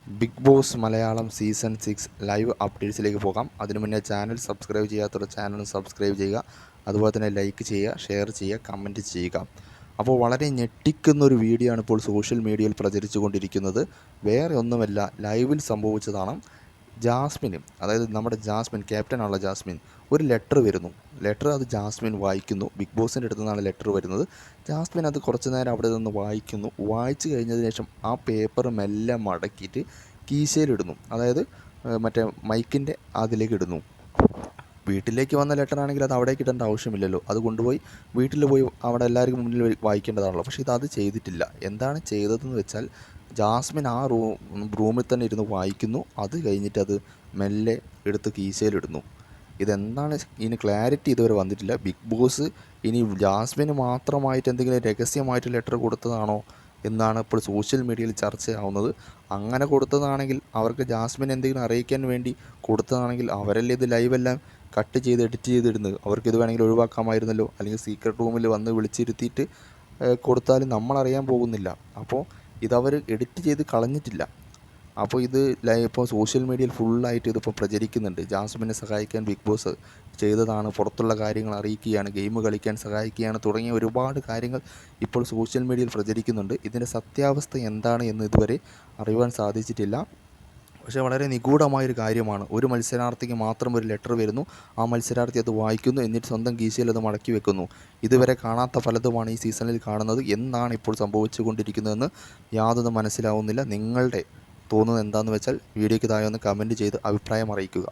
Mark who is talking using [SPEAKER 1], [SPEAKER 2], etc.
[SPEAKER 1] Big boss Malayalam season 6 live അപ്ഡേറ്റ്സിലേക്ക് പോകാം. അതിനു മുന്നേ ചാനൽ സബ്സ്ക്രൈബ് ചെയ്യാത്തവർ ചാനൽ സബ്സ്ക്രൈബ് ചെയ്യുക. അതുപോലെ തന്നെ ലൈക്ക് ചെയ്യുക, ഷെയർ ചെയ്യുക, കമൻറ്റ് ചെയ്യുക. അപ്പോൾ വളരെ ഞെട്ടിക്കുന്നൊരു വീഡിയോ ആണ് ഇപ്പോൾ സോഷ്യൽ മീഡിയയിൽ പ്രചരിച്ചു കൊണ്ടിരിക്കുന്നത്. വേറെ ഒന്നുമല്ല, ലൈവിൽ സംഭവിച്ചതാണ്. ജാസ്മിന്, അതായത് നമ്മുടെ ജാസ്മിൻ, ക്യാപ്റ്റനാണുള്ള ജാസ്മിൻ, ഒരു ലെറ്റർ വരുന്നു. അത് ജാസ്മിൻ വായിക്കുന്നു. ബിഗ് ബോസിൻ്റെ അടുത്തു നിന്നാണ് ലെറ്റർ വരുന്നത്. ജാസ്മിൻ അത് കുറച്ച് നേരം അവിടെ നിന്ന് വായിക്കുന്നു. വായിച്ചു കഴിഞ്ഞതിന് ശേഷം ആ പേപ്പർ മെല്ലെ മടക്കിയിട്ട് കീശയിലിടുന്നു. അതായത് മറ്റേ മൈക്കിൻ്റെ അതിലേക്ക് ഇടുന്നു. വീട്ടിലേക്ക് വന്ന ലെറ്റർ ആണെങ്കിൽ അത് അവിടേക്ക് ഇടേണ്ട ആവശ്യമില്ലല്ലോ. അത് കൊണ്ടുപോയി വീട്ടിൽ പോയി അവിടെ എല്ലാവർക്കും മുന്നിൽ വായിക്കേണ്ടതാണല്ലോ. പക്ഷേ ഇതത് ചെയ്തിട്ടില്ല. എന്താണ് ചെയ്തതെന്ന് വെച്ചാൽ, ജാസ്മിൻ ആ റൂമിൽ തന്നെ ഇരുന്ന് വായിക്കുന്നു. അത് കഴിഞ്ഞിട്ട് അത് മെല്ലെ എടുത്ത് കീശയിലിടുന്നു. ഇതെന്താണ് ഇതിന് ക്ലാരിറ്റി ഇതുവരെ വന്നിട്ടില്ല. ബിഗ് ബോസ് ഇനി ജാസ്മിന് മാത്രമായിട്ട് എന്തെങ്കിലും രഹസ്യമായിട്ട് ലെറ്റർ കൊടുത്തതാണോ എന്നാണ് ഇപ്പോൾ സോഷ്യൽ മീഡിയയിൽ ചർച്ചയാവുന്നത്. അങ്ങനെ കൊടുത്തതാണെങ്കിൽ, അവർക്ക് ജാസ്മിൻ എന്തെങ്കിലും അറിയിക്കാൻ വേണ്ടി കൊടുത്തതാണെങ്കിൽ, അവരല്ലേ ഇത് ലൈവെല്ലാം കട്ട് ചെയ്ത് എഡിറ്റ് ചെയ്തിടുന്നത്. അവർക്കിത് വേണമെങ്കിൽ ഒഴിവാക്കാമായിരുന്നല്ലോ. അല്ലെങ്കിൽ സീക്രട്ട് റൂമിൽ വന്ന് വിളിച്ചിരുത്തിയിട്ട് കൊടുത്താലും നമ്മളറിയാൻ പോകുന്നില്ല. അപ്പോൾ ഇതവർ എഡിറ്റ് ചെയ്ത് കളഞ്ഞിട്ടില്ല. അപ്പോൾ ഇത് ഇപ്പോൾ സോഷ്യൽ മീഡിയയിൽ ഫുള്ളായിട്ട് ഇതിപ്പോൾ പ്രചരിക്കുന്നുണ്ട്. ജാസ്മിനെ സഹായിക്കാൻ ബിഗ് ബോസ് ചെയ്തതാണ്, പുറത്തുള്ള കാര്യങ്ങൾ അറിയിക്കുകയാണ്, ഗെയിം കളിക്കാൻ സഹായിക്കുകയാണ് തുടങ്ങിയ ഒരുപാട് കാര്യങ്ങൾ ഇപ്പോൾ സോഷ്യൽ മീഡിയയിൽ പ്രചരിക്കുന്നുണ്ട്. ഇതിൻ്റെ സത്യാവസ്ഥ എന്താണ് എന്ന് ഇതുവരെ അറിയുവാൻ സാധിച്ചിട്ടില്ല. പക്ഷേ വളരെ നിഗൂഢമായൊരു കാര്യമാണ്. ഒരു മത്സരാർത്ഥിക്ക് മാത്രം ഒരു ലെറ്റർ വരുന്നു. ആ മത്സരാർത്ഥി അത് വായിക്കുന്നു, എന്നിട്ട് സ്വന്തം കീശയിൽ അത് മടക്കി വെക്കുന്നു. ഇതുവരെ കാണാത്ത പലതുമാണ് ഈ സീസണിൽ കാണുന്നത്. എന്താണ് ഇപ്പോൾ സംഭവിച്ചു കൊണ്ടിരിക്കുന്നതെന്ന് യാതൊന്നും മനസ്സിലാവുന്നില്ല. നിങ്ങളുടെ തോന്നുന്നത് എന്താണെന്ന് വെച്ചാൽ വീഡിയോയ്ക്ക് താഴെ ഒന്ന് കമൻറ്റ് ചെയ്ത് അഭിപ്രായം അറിയിക്കുക.